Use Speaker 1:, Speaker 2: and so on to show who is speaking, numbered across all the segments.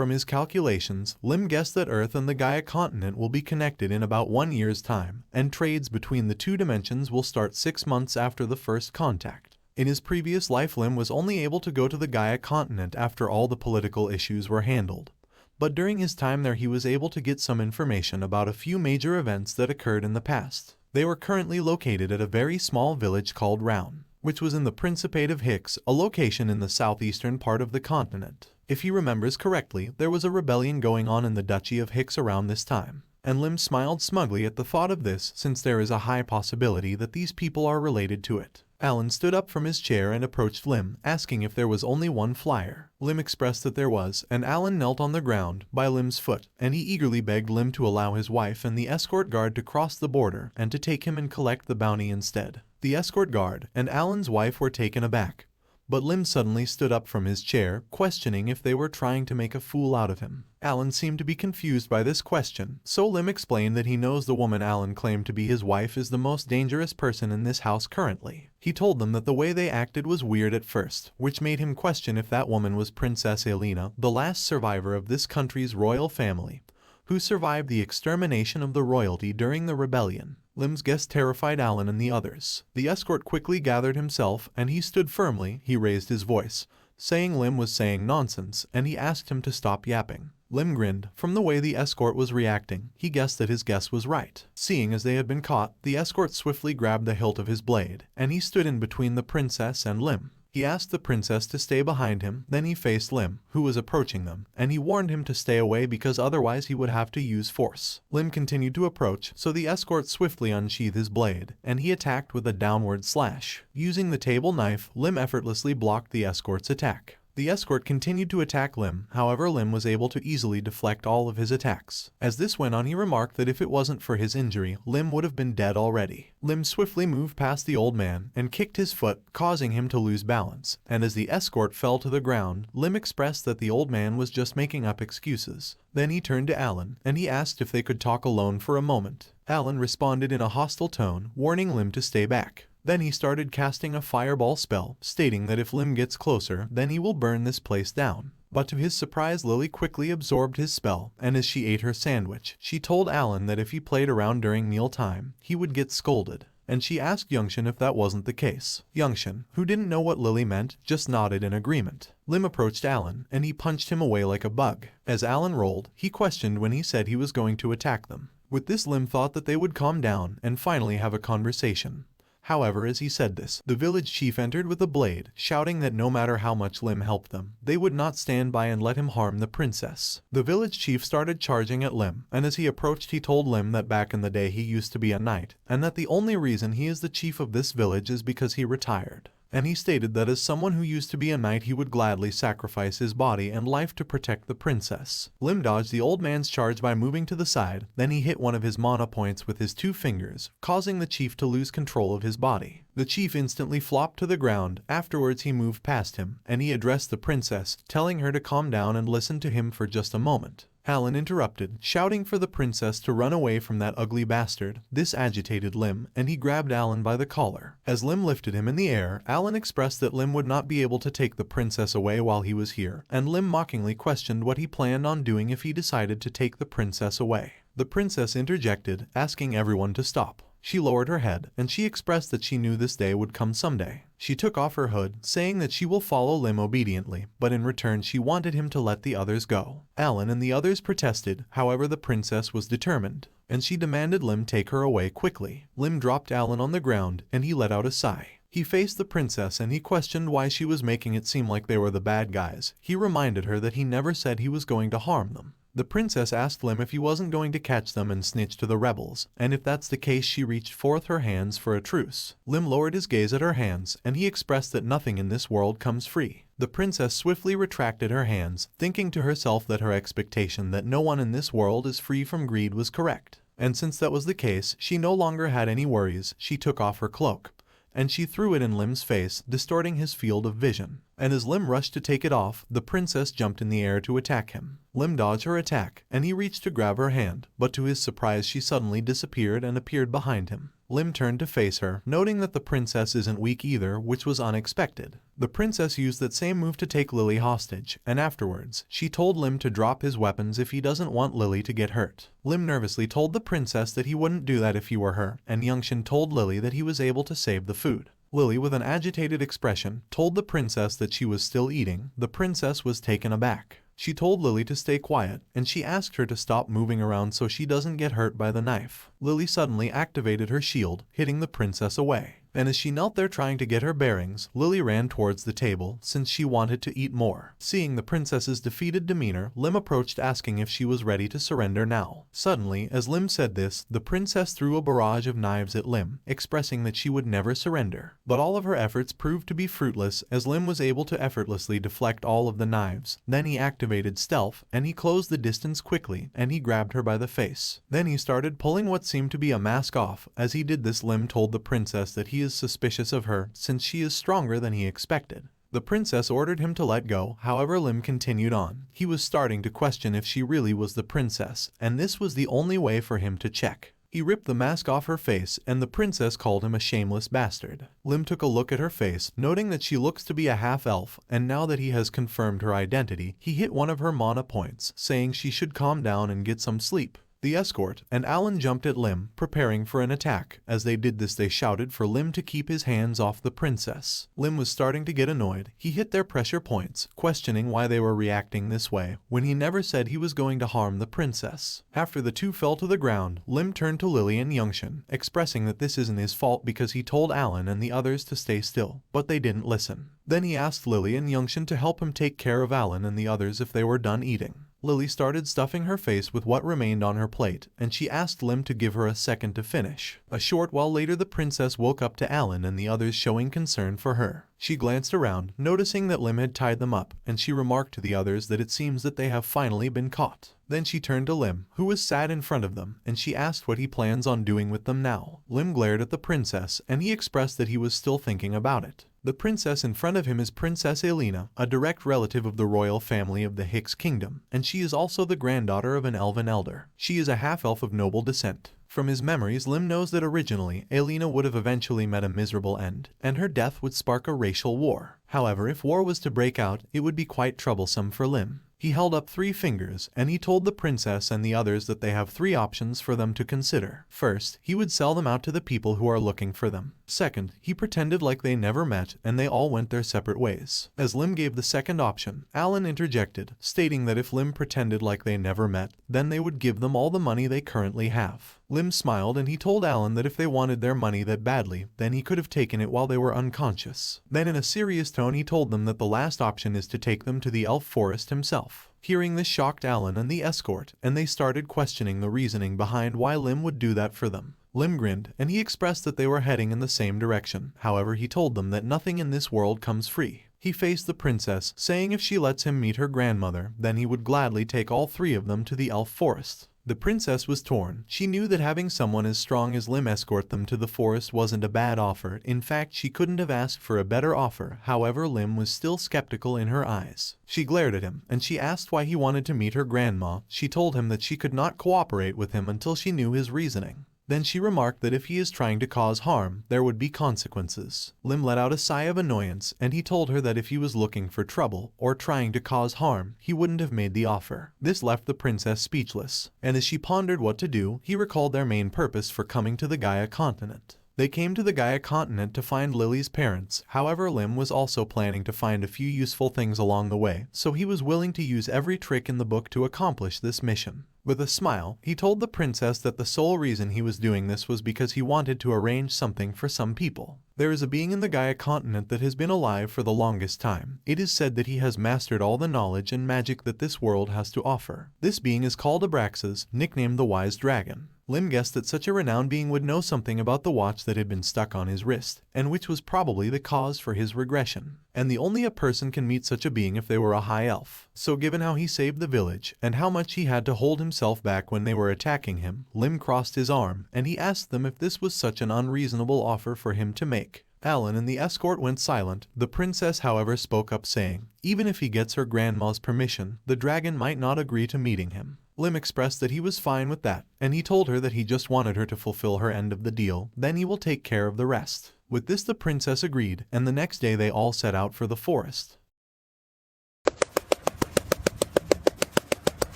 Speaker 1: From his calculations, Lim guessed that Earth and the Gaia continent will be connected in about 1 year's time, and trades between the two dimensions will start 6 months after the first contact. In his previous life, Lim was only able to go to the Gaia continent after all the political issues were handled. But during his time there he was able to get some information about a few major events that occurred in the past. They were currently located at a very small village called Roun, which was in the Principate of Hicks, a location in the southeastern part of the continent. If he remembers correctly, there was a rebellion going on in the Duchy of Hicks around this time, and Lim smiled smugly at the thought of this, since there is a high possibility that these people are related to it. Alan stood up from his chair and approached Lim, asking if there was only one flyer. Lim expressed that there was, and Alan knelt on the ground by Lim's foot, and he eagerly begged Lim to allow his wife and the escort guard to cross the border and to take him and collect the bounty instead. The escort guard and Alan's wife were taken aback, but Lim suddenly stood up from his chair, questioning if they were trying to make a fool out of him. Alan seemed to be confused by this question, so Lim explained that he knows the woman Alan claimed to be his wife is the most dangerous person in this house currently. He told them that the way they acted was weird at first, which made him question if that woman was Princess Elena, the last survivor of this country's royal family, who survived the extermination of the royalty during the rebellion. Lim's guess terrified Alan and the others. The escort quickly gathered himself, and he stood firmly. He raised his voice, saying Lim was saying nonsense, and he asked him to stop yapping. Lim grinned. From the way the escort was reacting, he guessed that his guess was right. Seeing as they had been caught, the escort swiftly grabbed the hilt of his blade, and he stood in between the princess and Lim. He asked the princess to stay behind him, then he faced Lim, who was approaching them, and he warned him to stay away because otherwise he would have to use force. Lim continued to approach, so the escort swiftly unsheathed his blade, and he attacked with a downward slash. Using the table knife, Lim effortlessly blocked the escort's attack. The escort continued to attack Lim, however Lim was able to easily deflect all of his attacks. As this went on, he remarked that if it wasn't for his injury, Lim would have been dead already. Lim swiftly moved past the old man and kicked his foot, causing him to lose balance, and as the escort fell to the ground, Lim expressed that the old man was just making up excuses. Then he turned to Alan, and he asked if they could talk alone for a moment. Alan responded in a hostile tone, warning Lim to stay back. Then he started casting a fireball spell, stating that if Lim gets closer, then he will burn this place down. But to his surprise, Lily quickly absorbed his spell, and as she ate her sandwich, she told Alan that if he played around during mealtime, he would get scolded. And she asked Youngshin if that wasn't the case. Youngshin, who didn't know what Lily meant, just nodded in agreement. Lim approached Alan, and he punched him away like a bug. As Alan rolled, he questioned when he said he was going to attack them. With this, Lim thought that they would calm down and finally have a conversation. However, as he said this, the village chief entered with a blade, shouting that no matter how much Lim helped them, they would not stand by and let him harm the princess. The village chief started charging at Lim, and as he approached he told Lim that back in the day he used to be a knight, and that the only reason he is the chief of this village is because he retired. And he stated that as someone who used to be a knight he would gladly sacrifice his body and life to protect the princess. Lim dodged the old man's charge by moving to the side, then he hit one of his mana points with his 2 fingers, causing the chief to lose control of his body. The chief instantly flopped to the ground. Afterwards he moved past him, and he addressed the princess, telling her to calm down and listen to him for just a moment. Alan interrupted, shouting for the princess to run away from that ugly bastard. This agitated Lim, and he grabbed Alan by the collar. As Lim lifted him in the air, Alan expressed that Lim would not be able to take the princess away while he was here, and Lim mockingly questioned what he planned on doing if he decided to take the princess away. The princess interjected, asking everyone to stop. She lowered her head, and she expressed that she knew this day would come someday. She took off her hood, saying that she will follow Lim obediently, but in return she wanted him to let the others go. Alan and the others protested, however the princess was determined, and she demanded Lim take her away quickly. Lim dropped Alan on the ground, and he let out a sigh. He faced the princess and he questioned why she was making it seem like they were the bad guys. He reminded her that he never said he was going to harm them. The princess asked Lim if he wasn't going to catch them and snitch to the rebels, and if that's the case she reached forth her hands for a truce. Lim lowered his gaze at her hands, and he expressed that nothing in this world comes free. The princess swiftly retracted her hands, thinking to herself that her expectation that no one in this world is free from greed was correct. And since that was the case, she no longer had any worries. She took off her cloak, and she threw it in Lim's face, distorting his field of vision. and as Lim rushed to take it off, the princess jumped in the air to attack him. Lim dodged her attack, and he reached to grab her hand, but to his surprise she suddenly disappeared and appeared behind him. Lim turned to face her, noting that the princess isn't weak either, which was unexpected. The princess used that same move to take Lily hostage, and afterwards, she told Lim to drop his weapons if he doesn't want Lily to get hurt. Lim nervously told the princess that he wouldn't do that if he were her, and Youngshin told Lily that he was able to save the food. Lily, with an agitated expression, told the princess that she was still eating. The princess was taken aback. She told Lily to stay quiet, and she asked her to stop moving around so she doesn't get hurt by the knife. Lily suddenly activated her shield, hitting the princess away. And as she knelt there trying to get her bearings, Lily ran towards the table, since she wanted to eat more. Seeing the princess's defeated demeanor, Lim approached asking if she was ready to surrender now. Suddenly, as Lim said this, the princess threw a barrage of knives at Lim, expressing that she would never surrender. But all of her efforts proved to be fruitless, as Lim was able to effortlessly deflect all of the knives. Then he activated stealth, and he closed the distance quickly, and he grabbed her by the face. Then he started pulling what seemed to be a mask off. As he did this, Lim told the princess that he is suspicious of her, since she is stronger than he expected. The princess ordered him to let go, however Lim continued on. He was starting to question if she really was the princess, and this was the only way for him to check. He ripped the mask off her face, and the princess called him a shameless bastard. Lim took a look at her face, noting that she looks to be a half-elf, and now that he has confirmed her identity, he hit one of her mana points, saying she should calm down and get some sleep. The escort and Alan jumped at Lim, preparing for an attack. As they did this, they shouted for Lim to keep his hands off the princess. Lim was starting to get annoyed. He hit their pressure points, questioning why they were reacting this way, when he never said he was going to harm the princess. After the two fell to the ground, Lim turned to Lily and Youngshin, expressing that this isn't his fault because he told Alan and the others to stay still, but they didn't listen. Then he asked Lily and Youngshin to help him take care of Alan and the others if they were done eating. Lily started stuffing her face with what remained on her plate, and she asked Lim to give her a second to finish. A short while later, the princess woke up to Alan and the others showing concern for her. She glanced around, noticing that Lim had tied them up, and she remarked to the others that it seems that they have finally been caught. Then she turned to Lim, who was sat in front of them, and she asked what he plans on doing with them now. Lim glared at the princess, and he expressed that he was still thinking about it. The princess in front of him is Princess Elena, a direct relative of the royal family of the Hicks Kingdom, and she is also the granddaughter of an elven elder. She is a half-elf of noble descent. From his memories, Lim knows that originally, Elena would have eventually met a miserable end, and her death would spark a racial war. However, if war was to break out, it would be quite troublesome for Lim. He held up 3 fingers, and he told the princess and the others that they have 3 options for them to consider. First, he would sell them out to the people who are looking for them. Second, he pretended like they never met and they all went their separate ways. As Lim gave the second option, Alan interjected, stating that if Lim pretended like they never met, then they would give them all the money they currently have. Lim smiled and he told Alan that if they wanted their money that badly, then he could have taken it while they were unconscious. Then in a serious tone he told them that the last option is to take them to the elf forest himself. Hearing this shocked Alan and the escort, and they started questioning the reasoning behind why Lim would do that for them. Lim grinned, and he expressed that they were heading in the same direction. However, he told them that nothing in this world comes free. He faced the princess, saying if she lets him meet her grandmother, then he would gladly take all 3 of them to the elf forest. The princess was torn. She knew that having someone as strong as Lim escort them to the forest wasn't a bad offer. In fact, she couldn't have asked for a better offer. However, Lim was still skeptical in her eyes. She glared at him, and she asked why he wanted to meet her grandma. She told him that she could not cooperate with him until she knew his reasoning. Then she remarked that if he is trying to cause harm, there would be consequences. Lim let out a sigh of annoyance, and he told her that if he was looking for trouble, or trying to cause harm, he wouldn't have made the offer. This left the princess speechless, and as she pondered what to do, he recalled their main purpose for coming to the Gaia continent. They came to the Gaia continent to find Lily's parents. However, Lim was also planning to find a few useful things along the way, so he was willing to use every trick in the book to accomplish this mission. With a smile, he told the princess that the sole reason he was doing this was because he wanted to arrange something for some people. There is a being in the Gaia continent that has been alive for the longest time. It is said that he has mastered all the knowledge and magic that this world has to offer. This being is called Abraxas, nicknamed the Wise Dragon. Lim guessed that such a renowned being would know something about the watch that had been stuck on his wrist, and which was probably the cause for his regression. And only a person can meet such a being if they were a high elf. So given how he saved the village, and how much he had to hold himself back when they were attacking him, Lim crossed his arm, and he asked them if this was such an unreasonable offer for him to make. Alan and the escort went silent. The princess, however, spoke up saying, even if he gets her grandma's permission, the dragon might not agree to meeting him. Lim expressed that he was fine with that, and he told her that he just wanted her to fulfill her end of the deal, then he will take care of the rest. With this the princess agreed, and the next day they all set out for the forest.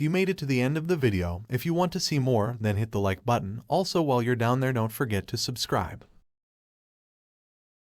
Speaker 1: You made it to the end of the video. If you want to see more, then hit the like button. Also, while you're down there, don't forget to subscribe.